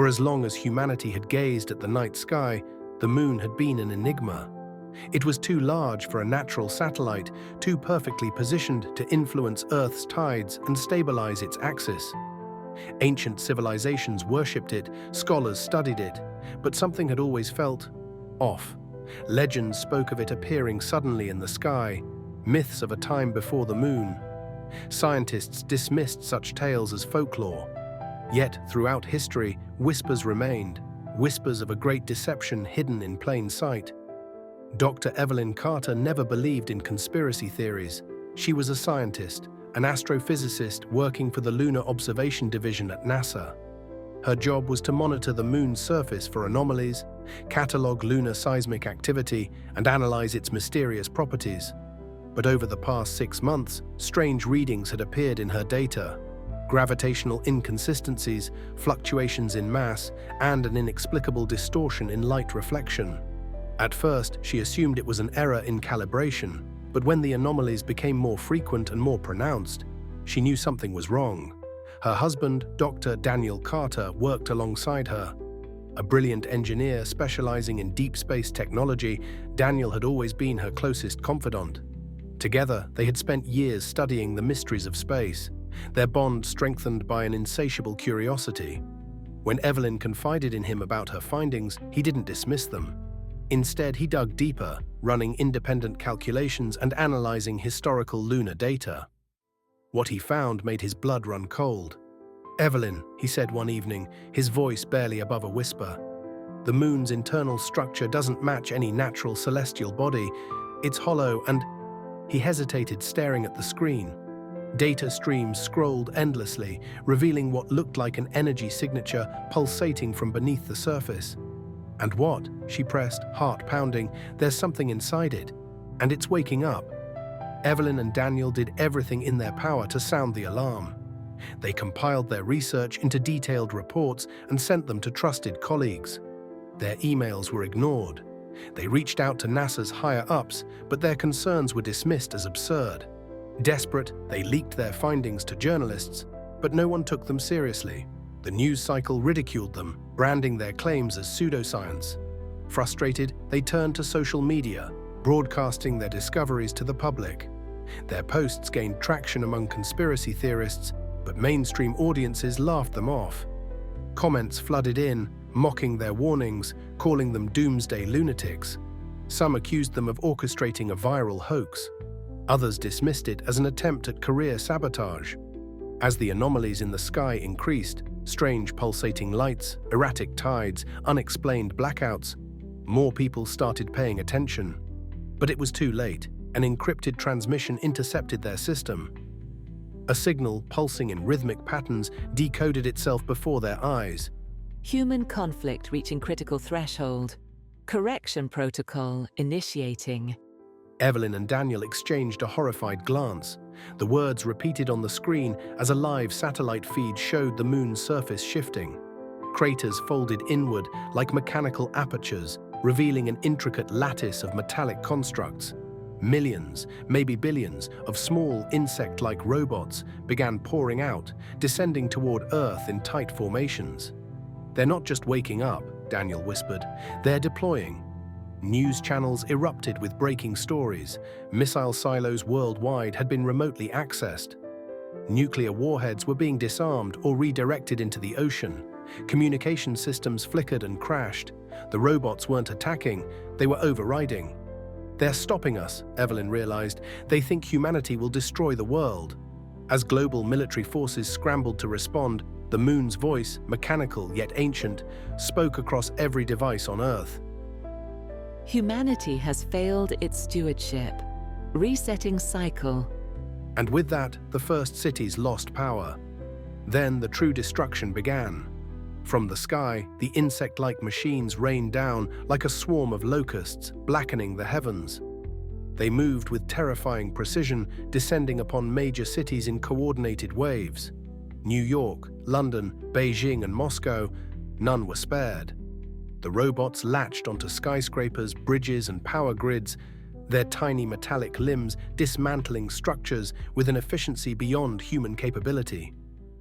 For as long as humanity had gazed at the night sky, the moon had been an enigma. It was too large for a natural satellite, too perfectly positioned to influence Earth's tides and stabilize its axis. Ancient civilizations worshipped it, scholars studied it, but something had always felt off. Legends spoke of it appearing suddenly in the sky, myths of a time before the moon. Scientists dismissed such tales as folklore. Yet, throughout history, whispers remained, whispers of a great deception hidden in plain sight. Dr. Evelyn Carter never believed in conspiracy theories. She was a scientist, an astrophysicist working for the Lunar Observation Division at NASA. Her job was to monitor the moon's surface for anomalies, catalogue lunar seismic activity, and analyze its mysterious properties. But over the past 6 months, strange readings had appeared in her data. Gravitational inconsistencies, fluctuations in mass, and an inexplicable distortion in light reflection. At first, she assumed it was an error in calibration, but when the anomalies became more frequent and more pronounced, she knew something was wrong. Her husband, Dr. Daniel Carter, worked alongside her. A brilliant engineer specializing in deep space technology, Daniel had always been her closest confidant. Together, they had spent years studying the mysteries of space, their bond strengthened by an insatiable curiosity. When Evelyn confided in him about her findings, he didn't dismiss them. Instead, he dug deeper, running independent calculations and analyzing historical lunar data. What he found made his blood run cold. "Evelyn," he said one evening, his voice barely above a whisper, "the moon's internal structure doesn't match any natural celestial body. It's hollow and—" He hesitated, staring at the screen. Data streams scrolled endlessly, revealing what looked like an energy signature pulsating from beneath the surface. "And what?" she pressed, heart pounding. "There's something inside it, and it's waking up." Evelyn and Daniel did everything in their power to sound the alarm. They compiled their research into detailed reports and sent them to trusted colleagues. Their emails were ignored. They reached out to NASA's higher-ups, but their concerns were dismissed as absurd. Desperate, they leaked their findings to journalists, but no one took them seriously. The news cycle ridiculed them, branding their claims as pseudoscience. Frustrated, they turned to social media, broadcasting their discoveries to the public. Their posts gained traction among conspiracy theorists, but mainstream audiences laughed them off. Comments flooded in, mocking their warnings, calling them doomsday lunatics. Some accused them of orchestrating a viral hoax. Others dismissed it as an attempt at career sabotage. As the anomalies in the sky increased, strange pulsating lights, erratic tides, unexplained blackouts, more people started paying attention. But it was too late. An encrypted transmission intercepted their system. A signal, pulsing in rhythmic patterns, decoded itself before their eyes. Human conflict reaching critical threshold. Correction protocol initiating. Evelyn and Daniel exchanged a horrified glance. The words repeated on the screen as a live satellite feed showed the moon's surface shifting. Craters folded inward like mechanical apertures, revealing an intricate lattice of metallic constructs. Millions, maybe billions, of small insect-like robots began pouring out, descending toward Earth in tight formations. "They're not just waking up," Daniel whispered. "They're deploying." News channels erupted with breaking stories. Missile silos worldwide had been remotely accessed. Nuclear warheads were being disarmed or redirected into the ocean. Communication systems flickered and crashed. The robots weren't attacking, they were overriding. "They're stopping us," Evelyn realized. "They think humanity will destroy the world." As global military forces scrambled to respond, the moon's voice, mechanical yet ancient, spoke across every device on Earth. Humanity has failed its stewardship. Resetting cycle. And with that, the first cities lost power. Then the true destruction began. From the sky, the insect-like machines rained down like a swarm of locusts, blackening the heavens. They moved with terrifying precision, descending upon major cities in coordinated waves. New York, London, Beijing, and Moscow, none were spared. The robots latched onto skyscrapers, bridges, and power grids, their tiny metallic limbs dismantling structures with an efficiency beyond human capability.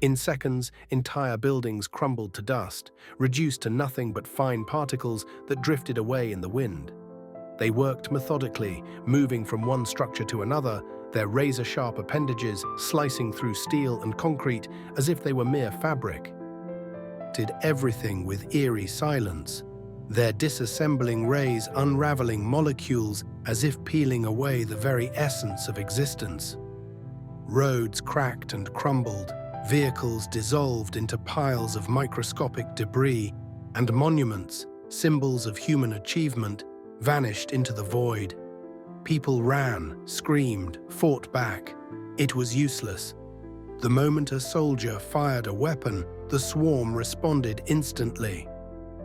In seconds, entire buildings crumbled to dust, reduced to nothing but fine particles that drifted away in the wind. They worked methodically, moving from one structure to another, their razor-sharp appendages slicing through steel and concrete as if they were mere fabric. Did everything with eerie silence, their disassembling rays unraveling molecules as if peeling away the very essence of existence. Roads cracked and crumbled, vehicles dissolved into piles of microscopic debris, and monuments, symbols of human achievement, vanished into the void. People ran, screamed, fought back. It was useless. The moment a soldier fired a weapon, the swarm responded instantly.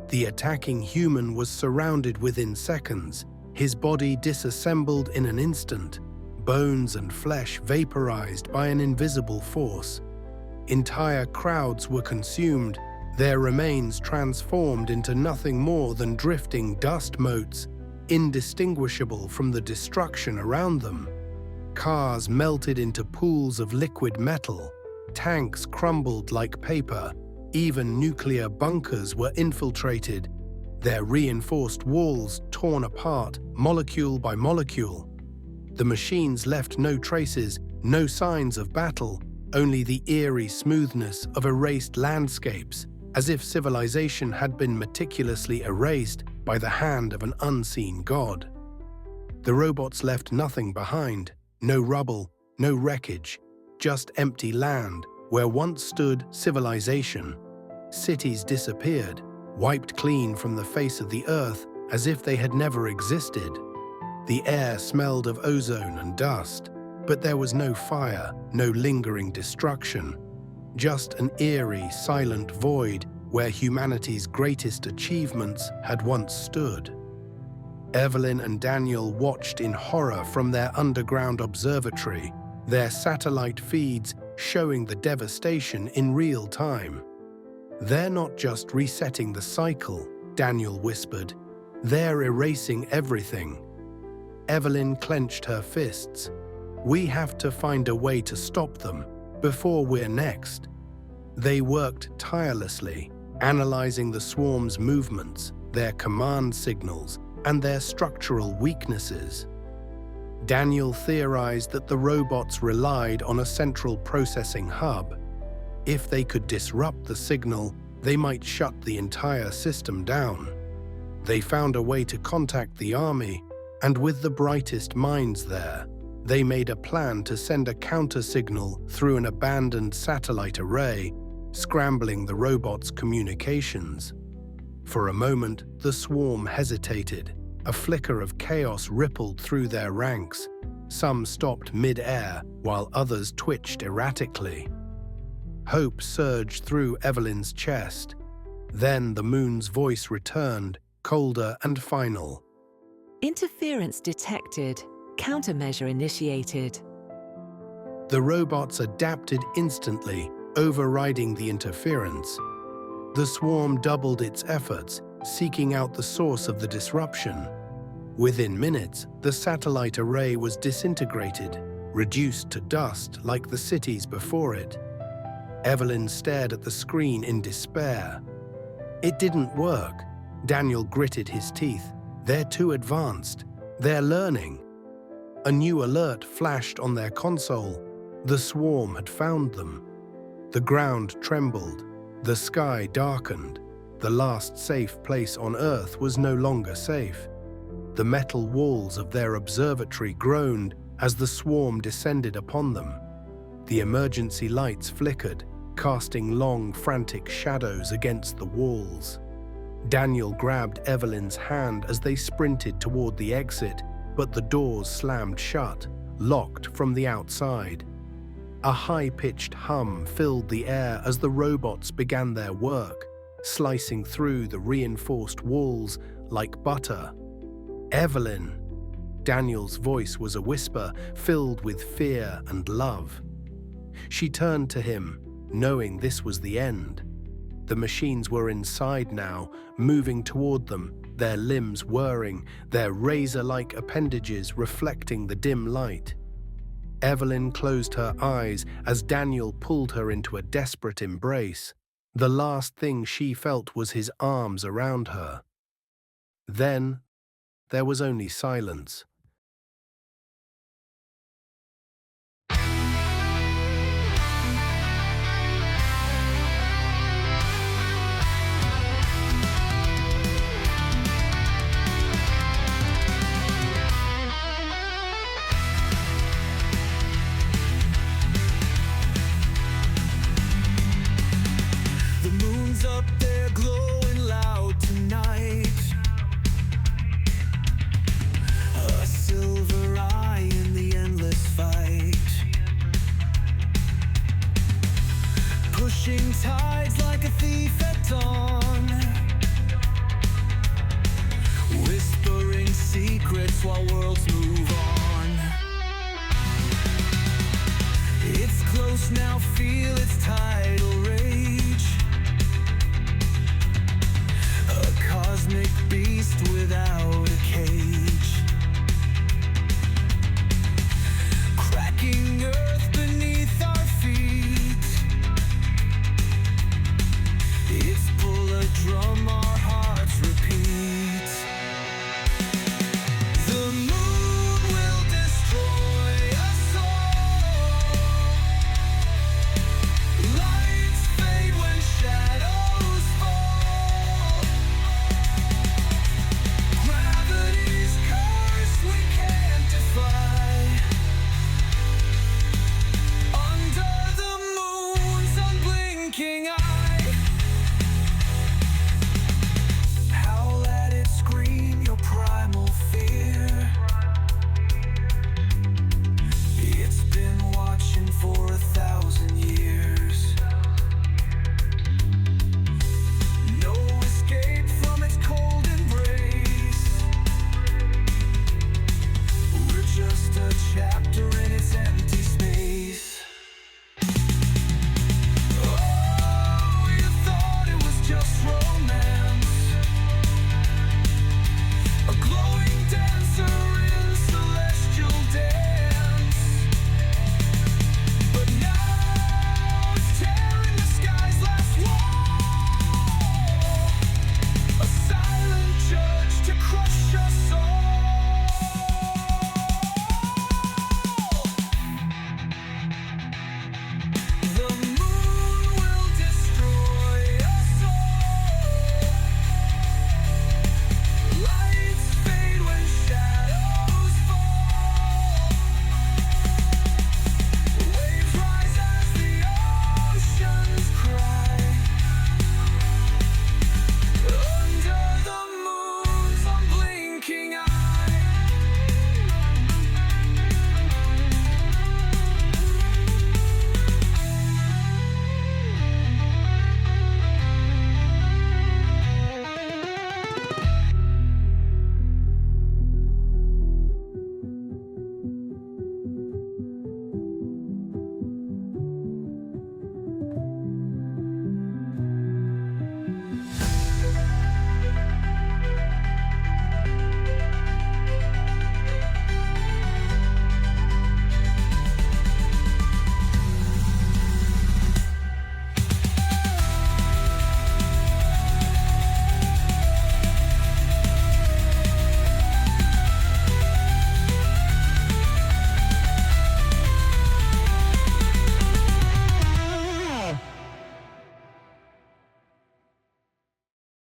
The attacking human was surrounded within seconds, his body disassembled in an instant, bones and flesh vaporized by an invisible force. Entire crowds were consumed, their remains transformed into nothing more than drifting dust motes, indistinguishable from the destruction around them. Cars melted into pools of liquid metal, tanks crumbled like paper, even nuclear bunkers were infiltrated, their reinforced walls torn apart, molecule by molecule. The machines left no traces, no signs of battle, only the eerie smoothness of erased landscapes, as if civilization had been meticulously erased by the hand of an unseen god. The robots left nothing behind, no rubble, no wreckage, just empty land where once stood civilization. Cities disappeared, wiped clean from the face of the earth as if they had never existed. The air smelled of ozone and dust, but there was no fire, no lingering destruction, just an eerie, silent void where humanity's greatest achievements had once stood. Evelyn and Daniel watched in horror from their underground observatory, their satellite feeds showing the devastation in real time. "They're not just resetting the cycle," Daniel whispered. "They're erasing everything." Evelyn clenched her fists. "We have to find a way to stop them before we're next." They worked tirelessly, analyzing the swarm's movements, their command signals, and their structural weaknesses. Daniel theorized that the robots relied on a central processing hub. If they could disrupt the signal, they might shut the entire system down. They found a way to contact the army, and with the brightest minds there, they made a plan to send a counter-signal through an abandoned satellite array, scrambling the robots' communications. For a moment, the swarm hesitated. A flicker of chaos rippled through their ranks. Some stopped mid-air, while others twitched erratically. Hope surged through Evelyn's chest. Then the moon's voice returned, colder and final. Interference detected. Countermeasure initiated. The robots adapted instantly, overriding the interference. The swarm doubled its efforts, seeking out the source of the disruption. Within minutes, the satellite array was disintegrated, reduced to dust like the cities before it. Evelyn stared at the screen in despair. It didn't work. Daniel gritted his teeth. They're too advanced. They're learning. A new alert flashed on their console. The swarm had found them. The ground trembled. The sky darkened. The last safe place on Earth was no longer safe. The metal walls of their observatory groaned as the swarm descended upon them. The emergency lights flickered, casting long, frantic shadows against the walls. Daniel grabbed Evelyn's hand as they sprinted toward the exit, but the doors slammed shut, locked from the outside. A high-pitched hum filled the air as the robots began their work, slicing through the reinforced walls like butter. "Evelyn!" Daniel's voice was a whisper filled with fear and love. She turned to him, knowing this was the end. The machines were inside now, moving toward them, their limbs whirring, their razor-like appendages reflecting the dim light. Evelyn closed her eyes as Daniel pulled her into a desperate embrace. The last thing she felt was his arms around her. Then, there was only silence. The moon's up there glowing loud tonight. A silver eye in the endless fight. Pushing tides like a thief at dawn. Whispering secrets while worlds move on. It's close now, feel its tidal rage. A cosmic beast without